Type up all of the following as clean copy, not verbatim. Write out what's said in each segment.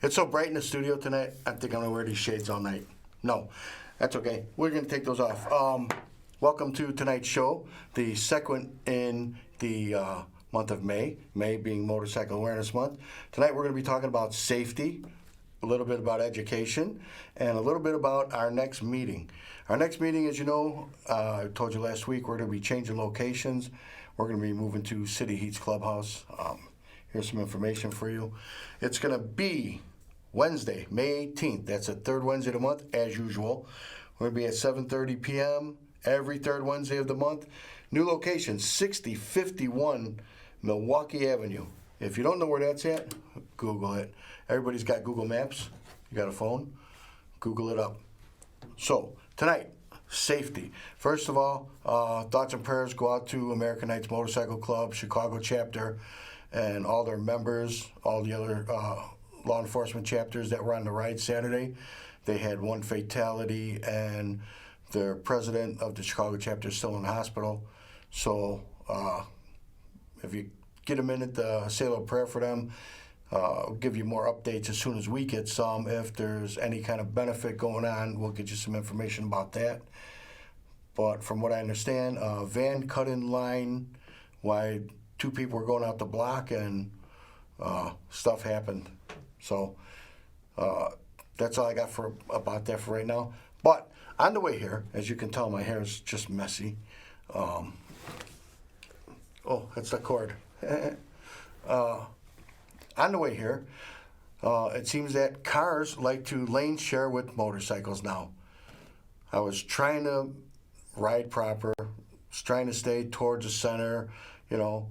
It's so bright in the studio tonight, I think I'm going to wear these shades all night. No, that's okay. We're going to take those off. Welcome to tonight's show, the second in the month of May, May being Motorcycle Awareness Month. Tonight we're going to be talking about safety, a little bit about education, and a little bit about our next meeting. Our next meeting, as you know, I told you last week, we're going to be changing locations. We're going to be moving to City Heat's Clubhouse. Here's some information for you. It's going to be Wednesday, May 18th. That's the third Wednesday of the month, as usual. We're going to be at 7:30 p.m. every third Wednesday of the month. New location, 6051 Milwaukee Avenue. If you don't know where that's at, Google it. Everybody's got Google Maps. You got a phone? Google it up. So, tonight, safety. First of all, thoughts and prayers go out to American Knights Motorcycle Club, Chicago chapter, and all their members, all the other law enforcement chapters that were on the ride Saturday. They had one fatality, and their president of the Chicago chapter is still in the hospital. So if you get a minute to say a little prayer for them, I'll give you more updates as soon as we get some. If there's any kind of benefit going on, we'll get you some information about that. But from what I understand, van cut in line while two people were going out the block, and stuff happened. So that's all I got about that for right now. But on the way here, as you can tell, my hair is just messy. Oh, that's the cord. On the way here, it seems that cars like to lane share with motorcycles now. I was trying to ride proper, was trying to stay towards the center. You know,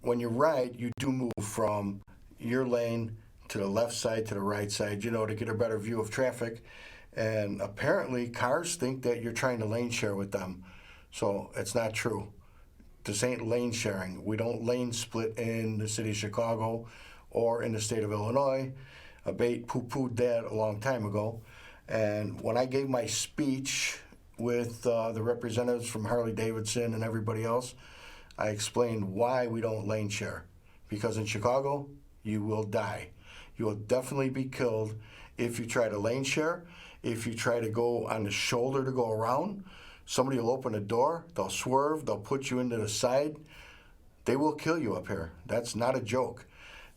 when you ride, you do move from your lane to the left side to the right side, you know, to get a better view of traffic. And apparently cars think that you're trying to lane share with them. So it's not true. This ain't lane sharing. We don't lane split in the city of Chicago or in the state of Illinois. A.B.A.T.E poo-pooed that a long time ago. And when I gave my speech with the representatives from Harley-Davidson and everybody else, I explained why we don't lane share. Because in Chicago, you will die. You will definitely be killed if you try to lane share. If you try to go on the shoulder to go around, somebody will open a door, they'll swerve, they'll put you into the side. They will kill you up here. That's not a joke.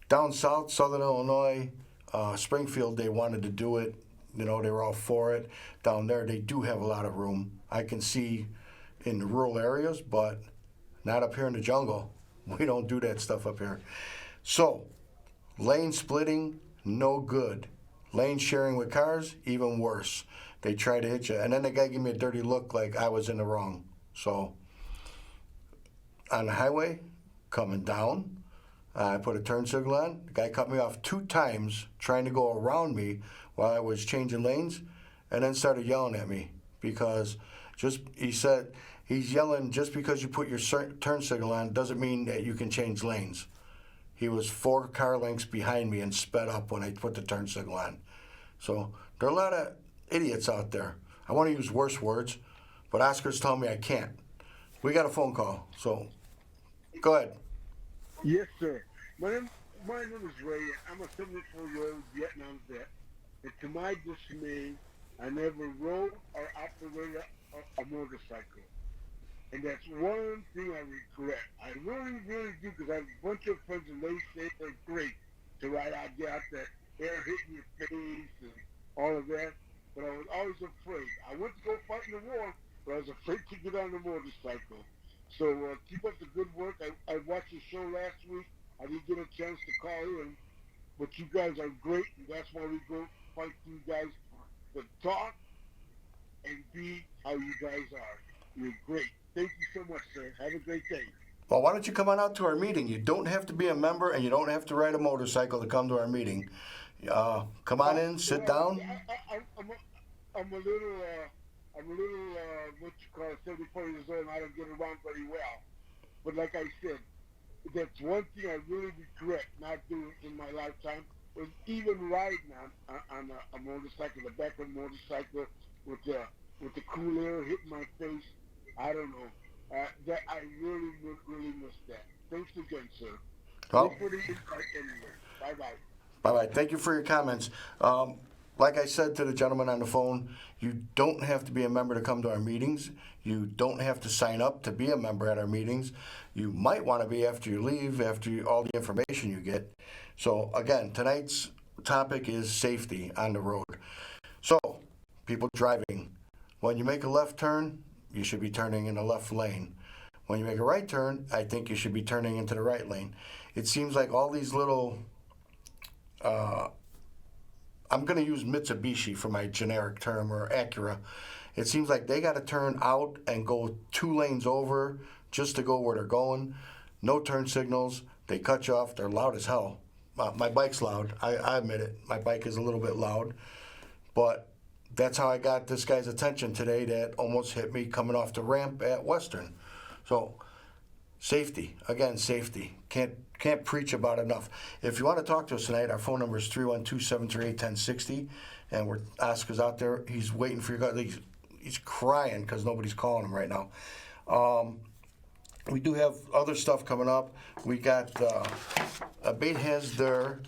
Down south, Southern Illinois, Springfield, they wanted to do it. You know, they were all for it. Down there, they do have a lot of room. I can see in the rural areas, but not up here in the jungle. We don't do that stuff up here. So, lane splitting, no good. Lane sharing with cars, even worse. They try to hit you. And then the guy gave me a dirty look like I was in the wrong. So, on the highway, coming down, I put a turn signal on. The guy cut me off 2 times trying to go around me while I was changing lanes, and then started yelling at me because he said, he's yelling, just because you put your turn signal on doesn't mean that you can change lanes. He was 4 car lengths behind me and sped up when I put the turn signal on. So there are a lot of idiots out there. I want to use worse words, but Oscar's telling me I can't. We got a phone call, so go ahead. Yes, sir. My name is Ray. I'm a 74-year-old Vietnam vet. And to my dismay, I never rode or operated a motorcycle. And that's one thing I regret. I really, really do, because I have a bunch of friends and they say they're great to ride out there, out that air hitting your face and all of that. But I was always afraid. I went to go fight in the war, but I was afraid to get on the motorcycle. So keep up the good work. I watched the show last week. I didn't get a chance to call in, but you guys are great, and that's why we go fight you guys to talk and be how you guys are. You're great. Thank you so much, sir. Have a great day. Well, why don't you come on out to our meeting? You don't have to be a member, and you don't have to ride a motorcycle to come to our meeting. Come on in, sit down. I'm a little, what you call it, 74 years old, and I don't get around very well. But like I said, that's one thing I really regret not doing in my lifetime, was even riding on a motorcycle, a backward motorcycle with the cool air hitting my face. I don't know. That I really, really miss that. Thanks again, sir. Well, Thanks for the invite anyway. Bye-bye. Bye-bye. Thank you for your comments. Like I said to the gentleman on the phone, you don't have to be a member to come to our meetings. You don't have to sign up to be a member at our meetings. You might want to be after you leave, all the information you get. So again, tonight's topic is safety on the road. So, people driving, when you make a left turn, you should be turning in the left lane. When you make a right turn, I think you should be turning into the right lane. It seems like all these little I'm going to use Mitsubishi for my generic term, or Acura. It seems like they got to turn out and go 2 lanes over just to go where they're going. No turn signals. They cut you off. They're loud as hell. My bike's loud. I admit it. My bike is a little bit loud. But that's how I got this guy's attention today that almost hit me coming off the ramp at Western. So, safety. Again, safety. Can't preach about enough. If you want to talk to us tonight, our phone number is 312-738-1060, and Oscar's out there. He's waiting for you guys. He's crying because nobody's calling him right now. We do have other stuff coming up. We got A.B.A.T.E has their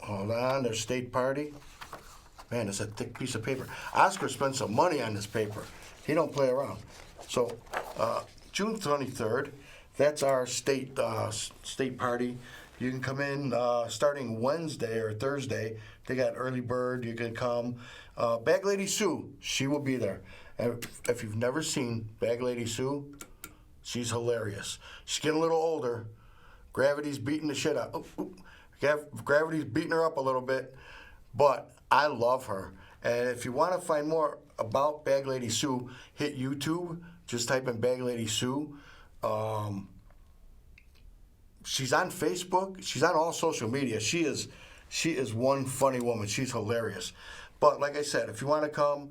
their state party. Man, it's a thick piece of paper. Oscar spent some money on this paper. He don't play around. So June 23rd. That's our state party. You can come in starting Wednesday or Thursday. They got early bird. You can come. Bag Lady Sue, she will be there. And if you've never seen Bag Lady Sue, she's hilarious. She's getting a little older. Gravity's beating the shit out. Gravity's beating her up a little bit, but I love her. And if you want to find more about Bag Lady Sue, hit YouTube. Just type in Bag Lady Sue. She's on Facebook. She's on all social media. She is one funny woman. She's hilarious. But like I said, if you want to come,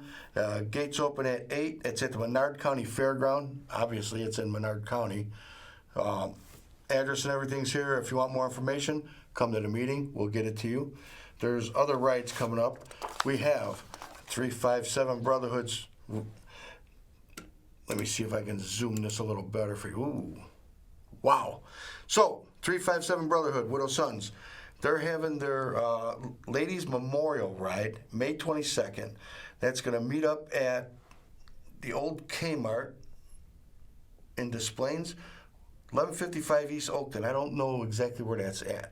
gates open at 8. It's at the Menard County Fairground. Obviously, it's in Menard County. Address and everything's here. If you want more information, come to the meeting. We'll get it to you. There's other rides coming up. We have 357 Brotherhoods. Let me see if I can zoom this a little better for you. Ooh. Wow. So, 357 Brotherhood, Widow Sons. They're having their Ladies Memorial Ride, May 22nd. That's going to meet up at the old Kmart in Des Plaines, 1155 East Oakton. I don't know exactly where that's at.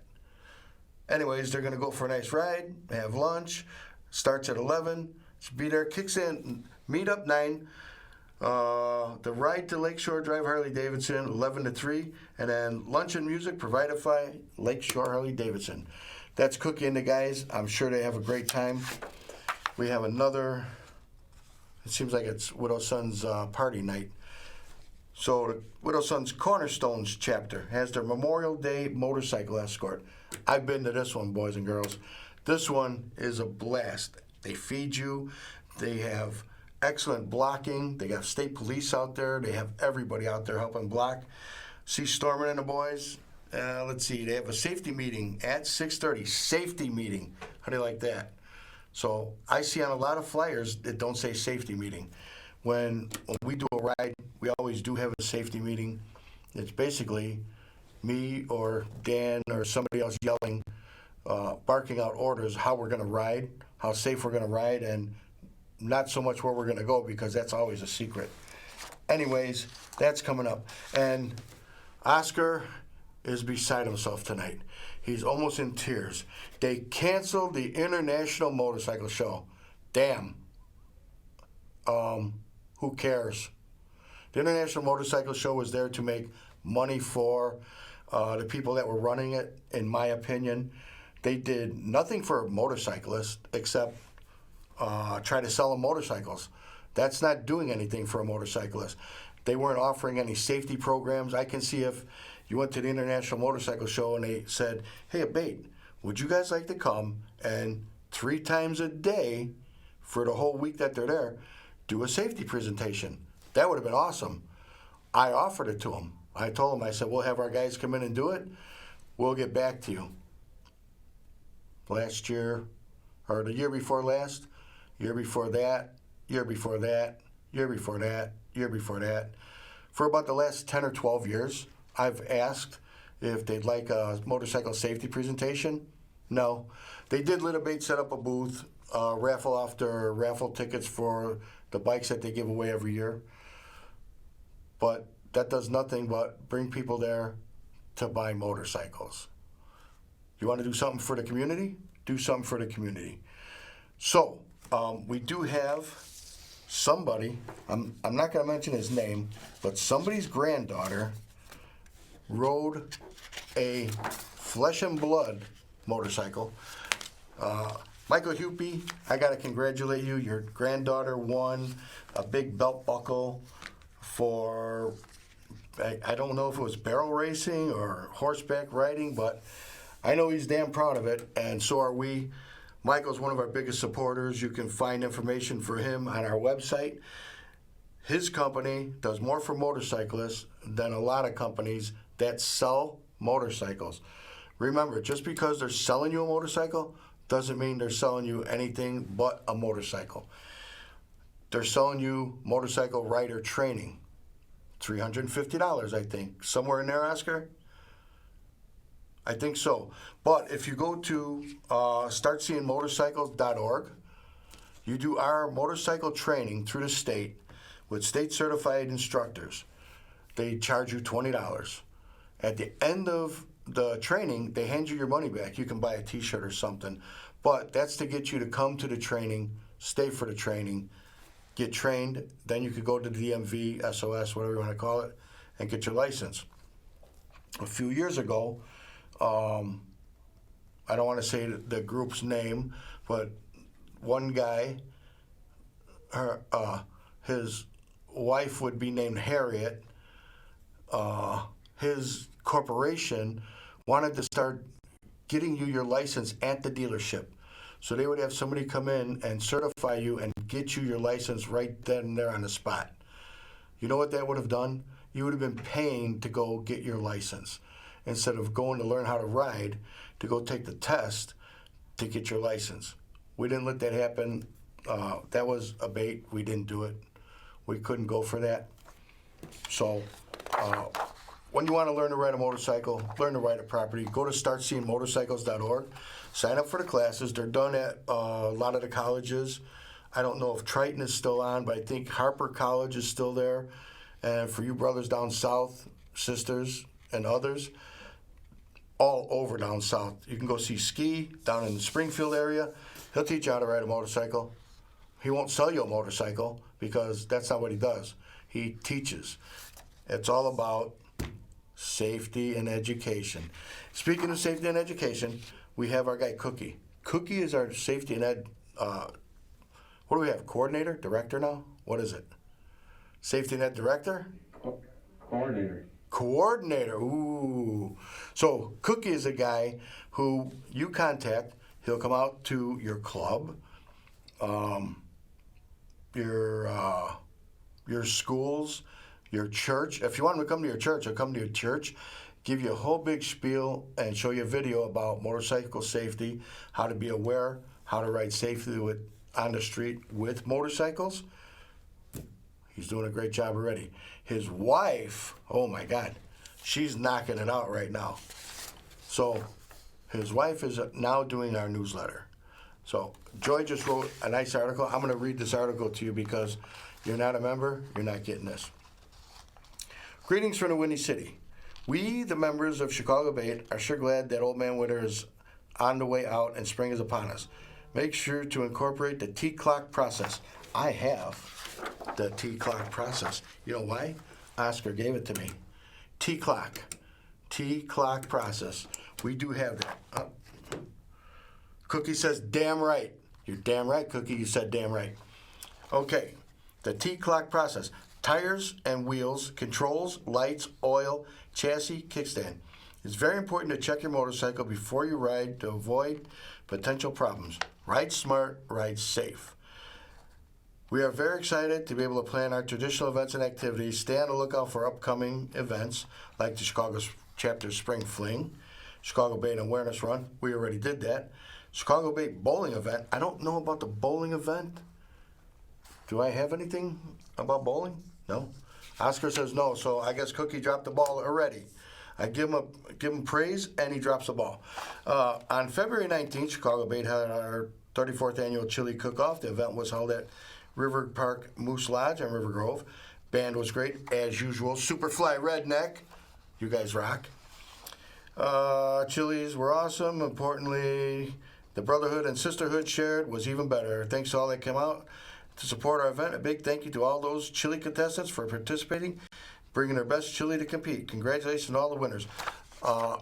Anyways, they're going to go for a nice ride, have lunch, starts at 11. Should be there, kicks in, meet up 9. The ride to Lakeshore Drive Harley Davidson, 11 to 3, and then lunch and music provided by Lakeshore Harley Davidson. That's Cookie and the guys. I'm sure they have a great time. We have another, it seems like it's Widow Sons party night. So the Widow Sons Cornerstones chapter has their Memorial Day motorcycle escort. I've been to this one, boys and girls. This one is a blast. They feed you. They have excellent blocking. They got state police out there. They have everybody out there helping block. See Stormin and the boys. Let's see. They have a safety meeting at 6:30. Safety meeting. How do you like that? So I see on a lot of flyers that don't say safety meeting. When we do a ride, we always do have a safety meeting. It's basically me or Dan or somebody else yelling, barking out orders, how we're going to ride, how safe we're going to ride, and not so much where we're going to go, because that's always a secret. Anyways, that's coming up. And Oscar is beside himself tonight. He's almost in tears. They canceled the International Motorcycle Show. Damn. Who cares? The International Motorcycle Show was there to make money for the people that were running it, in my opinion. They did nothing for motorcyclists except try to sell them motorcycles. That's not doing anything for a motorcyclist. They weren't offering any safety programs. I can see if you went to the International Motorcycle Show and they said, hey, A.B.A.T.E, would you guys like to come and 3 times a day for the whole week that they're there, do a safety presentation? That would have been awesome. I offered it to them. I told them, I said, we'll have our guys come in and do it. We'll get back to you. Last year, or the year before last, year before that, year before that, year before that, year before that. For about the last 10 or 12 years, I've asked if they'd like a motorcycle safety presentation. No. They did let A.B.A.T.E set up a booth, raffle off their raffle tickets for the bikes that they give away every year. But that does nothing but bring people there to buy motorcycles. You want to do something for the community? Do something for the community. So, we do have somebody, I'm not going to mention his name, but somebody's granddaughter rode a flesh and blood motorcycle. Michael Hupy, I got to congratulate you. Your granddaughter won a big belt buckle for, I don't know if it was barrel racing or horseback riding, but I know he's damn proud of it, and so are we. Michael's one of our biggest supporters. You can find information for him on our website. His company does more for motorcyclists than a lot of companies that sell motorcycles. Remember, just because they're selling you a motorcycle doesn't mean they're selling you anything but a motorcycle. They're selling you motorcycle rider training. $350, I think. Somewhere in there, Oscar? I think so. But if you go to startseeingmotorcycles.org, you do our motorcycle training through the state with state certified instructors. They charge you $20. At the end of the training, they hand you your money back. You can buy a t-shirt or something. But that's to get you to come to the training, stay for the training, get trained. Then you could go to the DMV, SOS, whatever you want to call it, and get your license. A few years ago, I don't want to say the group's name, but one guy, his wife would be named Harriet. His corporation wanted to start getting you your license at the dealership. So they would have somebody come in and certify you and get you your license right then and there on the spot. You know what that would have done? You would have been paying to go get your license instead of going to learn how to ride, to go take the test to get your license. We didn't let that happen. That was A.B.A.T.E. We didn't do it. We couldn't go for that. So when you want to learn to ride a motorcycle, learn to ride it properly, go to startseeingmotorcycles.org, sign up for the classes. They're done at a lot of the colleges. I don't know if Triton is still on, but I think Harper College is still there. And for you brothers down south, sisters, and others, all over down south. You can go see Ski down in the Springfield area. He'll teach you how to ride a motorcycle. He won't sell you a motorcycle because that's not what he does. He teaches. It's all about safety and education. Speaking of safety and education, we have our guy Cookie. Cookie is our safety and ed, what do we have, coordinator, director now? What is it? Safety and ed director? Coordinator, ooh. So Cookie is a guy who you contact. He'll come out to your club, your schools, your church. If you want him to come to your church, he'll come to your church, give you a whole big spiel and show you a video about motorcycle safety, how to be aware, how to ride safely on the street with motorcycles. He's doing a great job already. His wife, oh my God, she's knocking it out right now. So his wife is now doing our newsletter. So Joy just wrote a nice article. I'm going to read this article to you because you're not a member, you're not getting this. Greetings from the Windy City. We, the members of Chicago A.B.A.T.E, are sure glad that Old Man Winter is on the way out and spring is upon us. Make sure to incorporate the T-clock process. I have the T-clock process. You know why? Oscar gave it to me. T-clock process. We do have that. Cookie says, damn right. You're damn right, Cookie. You said damn right. Okay, the T-clock process. Tires and wheels, controls, lights, oil, chassis, kickstand. It's very important to check your motorcycle before you ride to avoid potential problems. Ride smart, ride safe. We are very excited to be able to plan our traditional events and activities. Stay on the lookout for upcoming events like the Chicago Chapter Spring Fling, Chicago A.B.A.T.E Awareness Run. We already did that. Chicago A.B.A.T.E Bowling Event. I don't know about the bowling event. Do I have anything about bowling? No? Oscar says no, so I guess Cookie dropped the ball already I give him praise, and he drops the ball. On February 19th, Chicago A.B.A.T.E had our 34th annual chili cook-off. The event was held at River Park Moose Lodge in River Grove. Band was great, as usual. Superfly Redneck, you guys rock. Chilies were awesome. Importantly, the brotherhood and sisterhood shared was even better. Thanks to all that came out to support our event. A big thank you to all those chili contestants for participating, bringing their best chili to compete. Congratulations to all the winners.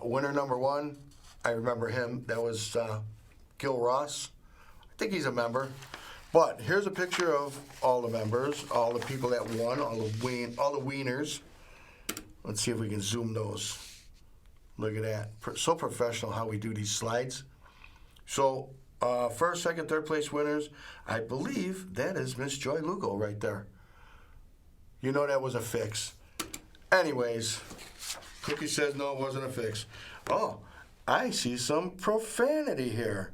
Winner number one, I remember him. That was Gil Ross. I think he's a member. But here's a picture of all the members, all the people that won, all the wieners. Let's see if we can zoom those. Look at that. So professional how we do these slides. So first, second, third place winners, I believe that is Miss Joy Lugo right there. You know that was a fix. Anyways, Cookie says no, it wasn't a fix. Oh, I see some profanity here.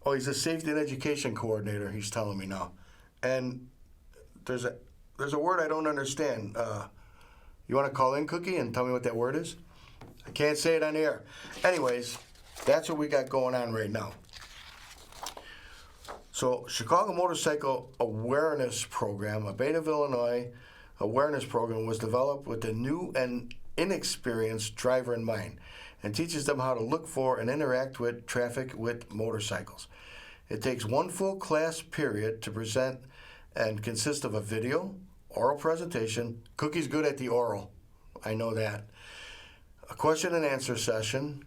Oh, he's a safety and education coordinator, he's telling me now. And there's a word I don't understand. You want to call in, Cookie, and tell me what that word is? I can't say it on the air. Anyways, that's what we got going on right now. So, Chicago Motorcycle Awareness Program, A.B.A.T.E of Illinois awareness program was developed with the new and inexperienced driver in mind and teaches them how to look for and interact with traffic with motorcycles. It takes one full class period to present and consists of a video, oral presentation. Cookie's good at the oral, I know that. A question and answer session.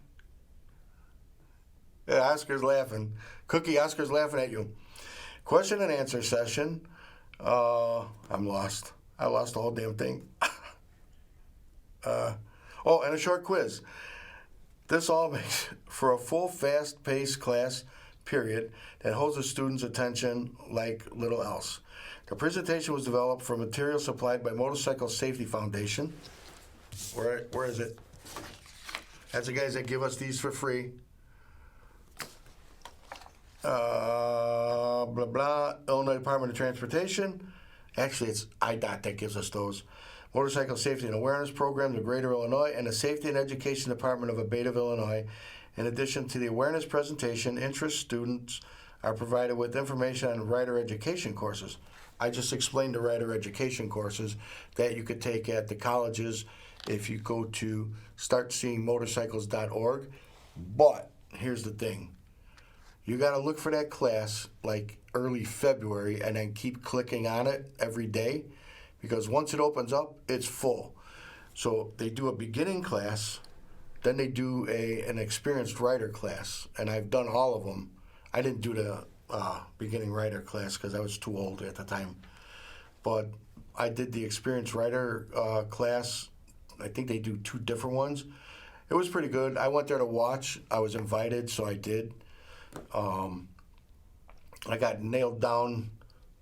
Yeah, Oscar's laughing. Cookie, Oscar's laughing at you. Question and answer session. I'm lost. I lost the whole damn thing. And a short quiz. This all makes for a full, fast-paced class period that holds the students' attention like little else. The presentation was developed from material supplied by Motorcycle Safety Foundation. Where is it? That's the guys that give us these for free. Blah, blah, Illinois Department of Transportation. Actually, it's A.B.A.T.E that gives us those. Motorcycle Safety and Awareness Program, the Greater Illinois, and the Safety and Education Department of A.B.A.T.E of Illinois. In addition to the awareness presentation, interest students are provided with information on rider education courses. I just explained the rider education courses that you could take at the colleges if you go to startseeingmotorcycles.org. But here's the thing. You got to look for that class like early February and then keep clicking on it every day, because once it opens up, it's full. So they do a beginning class, then they do an experienced rider class, and I've done all of them. I didn't do the beginning rider class because I was too old at the time. But I did the experienced rider class. I think they do two different ones. It was pretty good. I went there to watch. I was invited, so I did. I got nailed down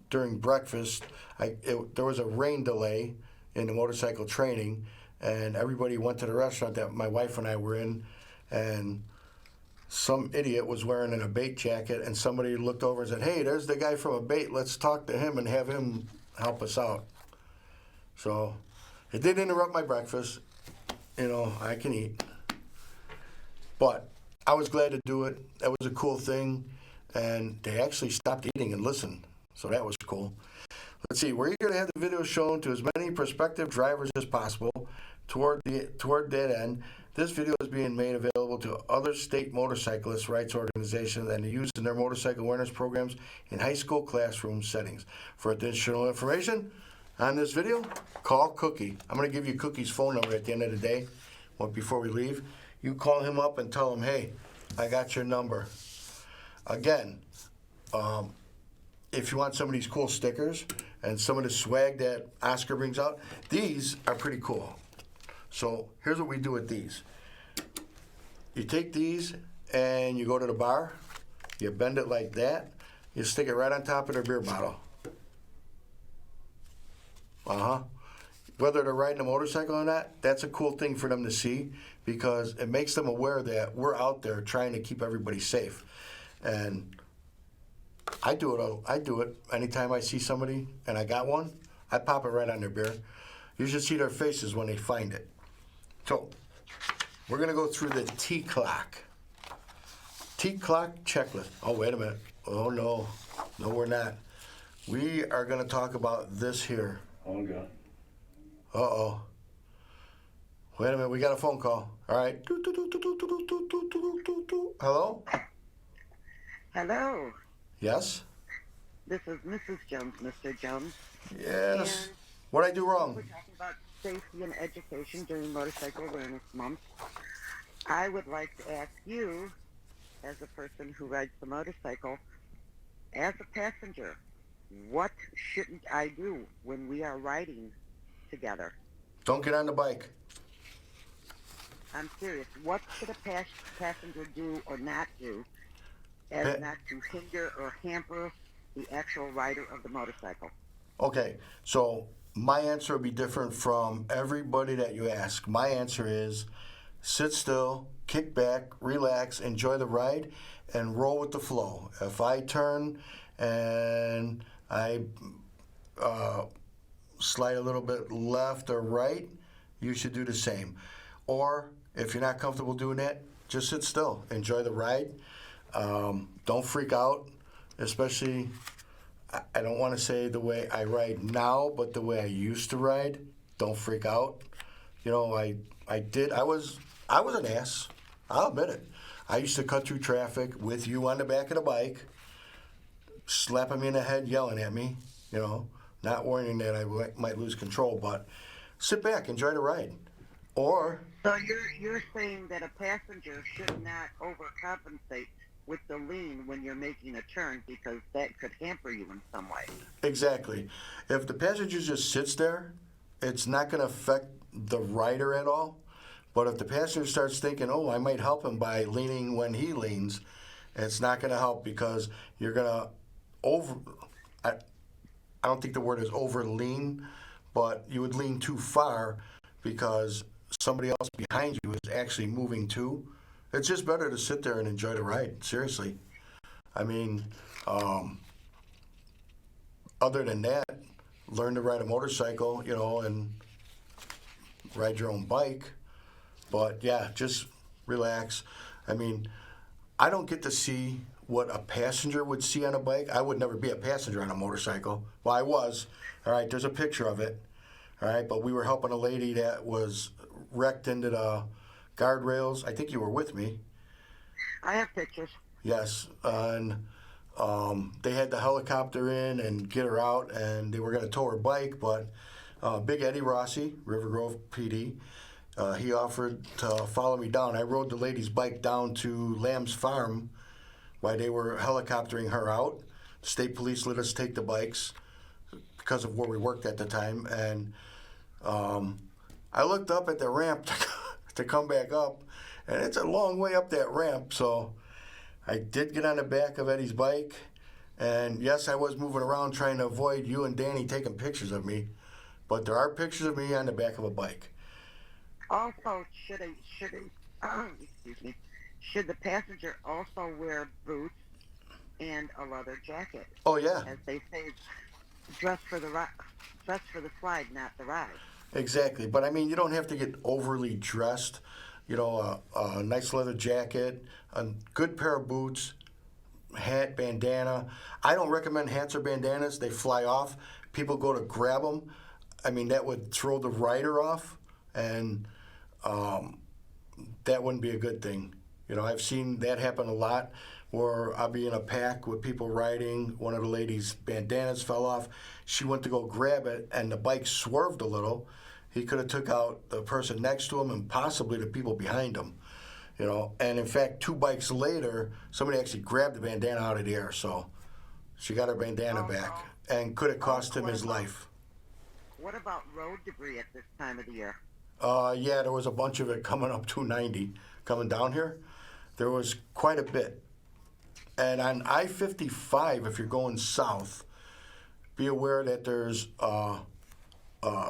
during breakfast. There was a rain delay in the motorcycle training, and everybody went to the restaurant that my wife and I were in, and some idiot was wearing an A.B.A.T.E jacket, and somebody looked over and said, "Hey, there's the guy from A.B.A.T.E. Let's talk to him and have him help us out." So it did interrupt my breakfast. You know, I can eat. But I was glad to do it. That was a cool thing. And they actually stopped eating and listened. So that was cool. Let's see. We're eager to have the video shown to as many prospective drivers as possible. Toward that end, this video is being made available to other state motorcyclist rights organizations and used in their motorcycle awareness programs in high school classroom settings. For additional information on this video, call Cookie. I'm going to give you Cookie's phone number at the end of the day, before we leave. You call him up and tell him, "Hey, I got your number." Again, if you want some of these cool stickers and some of the swag that Oscar brings out, these are pretty cool. So here's what we do with these. You take these and you go to the bar, you bend it like that, you stick it right on top of their beer bottle. Whether they're riding a motorcycle or not, that's a cool thing for them to see, because it makes them aware that we're out there trying to keep everybody safe. And I do it anytime I see somebody and I got one, I pop it right on their beer. You should see their faces when they find it. So We're going to go through the T clock. T clock checklist. Oh, wait a minute. Oh, no. No, we're not. We are going to talk about this here. Oh, God. Uh-oh. Wait a minute. We got a phone call. All right. Hello? Hello, Yes? this is Mrs. Jones, Mr. Jones. Yes. And What'd I do we're wrong? talking about safety and education during Motorcycle Awareness Month. I would like to ask you, as a person who rides the motorcycle, as a passenger, what shouldn't I do when we are riding together? Don't get on the bike. I'm serious. What should a passenger do or not do as Pa- not to hinder or hamper the actual rider of the motorcycle? Okay, so my answer would be different from everybody that you ask. My answer is sit still, kick back, relax, enjoy the ride, and roll with the flow. If I turn and I slide a little bit left or right, you should do the same. Or if you're not comfortable doing that, just sit still, enjoy the ride. Don't freak out, especially, I don't want to say the way I ride now, but the way I used to ride. Don't freak out. You know, I was an ass. I'll admit it. I used to cut through traffic with you on the back of the bike, slapping me in the head, yelling at me, you know, not warning that I might lose control, but sit back, enjoy the ride. Or, So you're saying that a passenger should not overcompensate with the lean when you're making a turn because that could hamper you in some way. exactly. If the passenger just sits there, it's not going to affect the rider at all. But if the passenger starts thinking, oh, I might help him by leaning when he leans, it's not going to help because you're going to I don't think the word is over lean, but you would lean too far because somebody else behind you is actually moving too. It's just better to sit there and enjoy the ride, seriously. I mean, other than that, learn to ride a motorcycle, you know, and ride your own bike. But yeah, just relax. I mean, I don't get to see what a passenger would see on a bike. I would never be a passenger on a motorcycle. Well, I was. All right, there's a picture of it. All right, but we were helping a lady that was wrecked into the guardrails. I think you were with me. I have pictures. Yes, and they had the helicopter in and get her out, and they were going to tow her bike, but Big Eddie Rossi, River Grove PD, he offered to follow me down. I rode the lady's bike down to Lamb's Farm while they were helicoptering her out. The state police let us take the bikes because of where we worked at the time, and I looked up at the ramp to come back up, and it's a long way up that ramp, so I did get on the back of Eddie's bike, and yes, I was moving around trying to avoid you and Danny taking pictures of me, but there are pictures of me on the back of a bike. Also, excuse me, should the passenger also wear boots and a leather jacket? Oh yeah, As they say, dress for the slide, not the ride. exactly. But I mean, you don't have to get overly dressed. You know, a nice leather jacket, a good pair of boots, hat, bandana. I don't recommend hats or bandanas. They fly off. People go to grab them. I mean, that would throw the rider off, and that wouldn't be a good thing. You know, I've seen that happen a lot where I'll be in a pack with people riding. One of the ladies' bandanas fell off. She went to go grab it, and the bike swerved a little. He could have took out the person next to him and possibly the people behind him. You know, and in fact, 2 bikes later, somebody actually grabbed the bandana out of the air. So she got her bandana back, and could have cost him his life. What about road debris at this time of the year? Yeah, there was a bunch of it coming up 290, coming down here. There was quite a bit. And on I-55, if you're going south, be aware that there's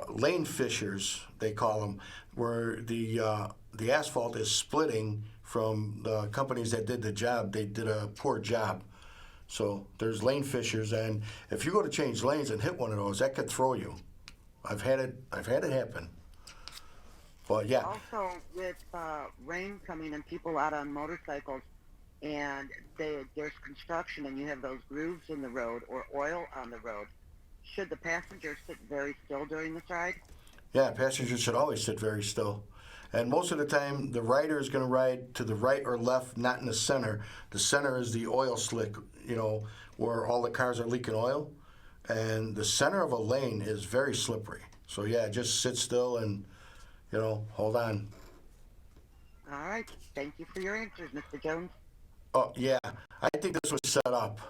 lane fissures, they call them, where the asphalt is splitting from the companies that did the job. They did a poor job. So there's lane fissures, and if you go to change lanes and hit one of those, that could throw you. I've had it happen. But yeah, Also, with rain coming and people out on motorcycles, and there's construction, and you have those grooves in the road or oil on the road, should the passenger sit very still during this ride? yeah, passengers should always sit very still. And most of the time, the rider is going to ride to the right or left, not in the center. The center is the oil slick, where all the cars are leaking oil. And the center of a lane is very slippery. So yeah, just sit still and, hold on. All right. Thank you for your answers, Mr. Jones. Oh, yeah, I think this was set up.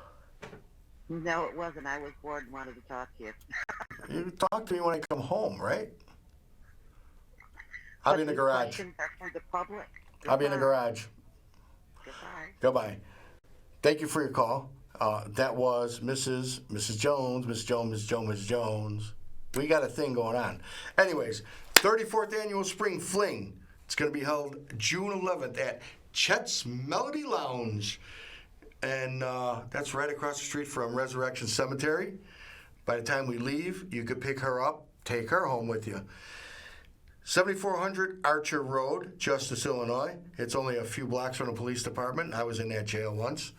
No, it wasn't. I was bored and wanted to talk to you. You talk to me when I come home, right? I'll But be in the these garage. questions are for the public. I'll be in the garage. Goodbye. Goodbye. Thank you for your call. That was Mrs. Jones, Miss Jones, Miss Jones, Miss Jones. We got a thing going on. Anyways, 34th Annual Spring Fling. It's going to be held June 11th at Chet's Melody Lounge. And that's right across the street from Resurrection Cemetery. By the time we leave, you could pick her up, take her home with you. 7400 Archer Road, Justice, Illinois. It's only a few blocks from the police department. I was in that jail once.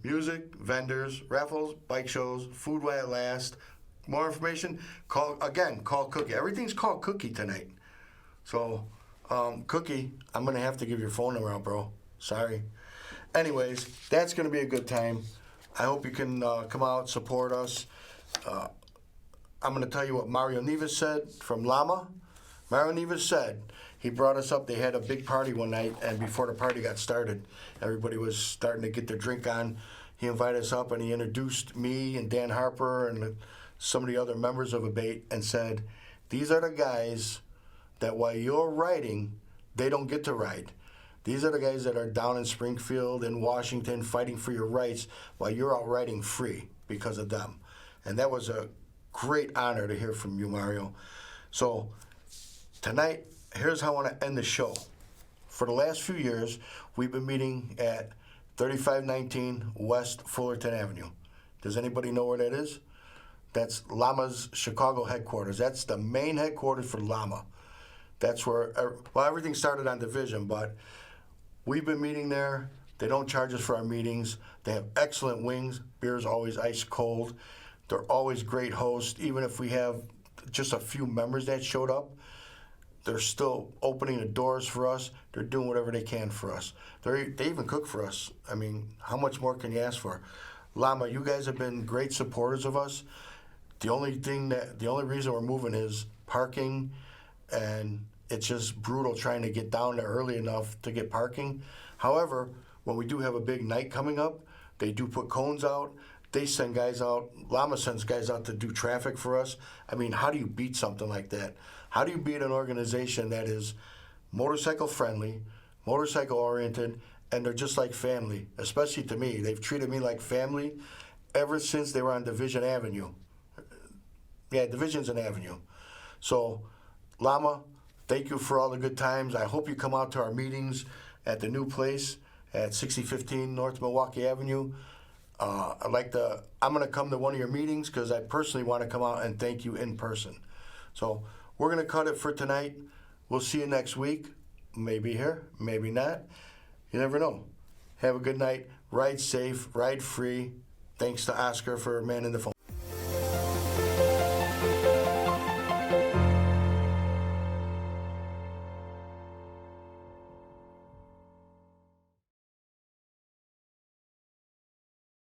Music, vendors, raffles, bike shows, food while it lasts. More information, call Cookie. Everything's called Cookie tonight. So, Cookie, I'm going to have to give your phone number out, bro. Sorry. Anyways, that's going to be a good time. I hope you can come out, support us. I'm going to tell you what Mario Neves said from Llama. Mario Neves said, he brought us up. They had a big party one night, and before the party got started, everybody was starting to get their drink on. He invited us up, and he introduced me and Dan Harper and some of the other members of A.B.A.T.E and said, these are the guys that while you're riding, they don't get to ride. These are the guys that are down in Springfield and Washington fighting for your rights while you're out riding free because of them. And that was a great honor to hear from you, Mario. So tonight, here's how I want to end the show. For the last few years, we've been meeting at 3519 West Fullerton Avenue. Does anybody know where that is? That's Llama's Chicago headquarters. That's the main headquarters for Llama. That's where, everything started on Division, but we've been meeting there. They don't charge us for our meetings. They have excellent wings. Beer's always ice cold. They're always great hosts. Even if we have just a few members that showed up, they're still opening the doors for us. They're doing whatever they can for us. They even cook for us. I mean, how much more can you ask for? Llama, you guys have been great supporters of us. The only reason we're moving is parking, and it's just brutal trying to get down there early enough to get parking. However, when we do have a big night coming up, they do put cones out. They send guys out. Llama sends guys out to do traffic for us. I mean, how do you beat something like that? How do you beat an organization that is motorcycle friendly, motorcycle oriented, and they're just like family, especially to me. They've treated me like family ever since they were on Division Avenue. Yeah, Division's an avenue. So, Llama, thank you for all the good times. I hope you come out to our meetings at the new place at 6015 North Milwaukee Avenue. I'm going to come to one of your meetings because I personally want to come out and thank you in person. So we're going to cut it for tonight. We'll see you next week. Maybe here, maybe not. You never know. Have a good night. Ride safe, ride free. Thanks to Oscar for manning the phone.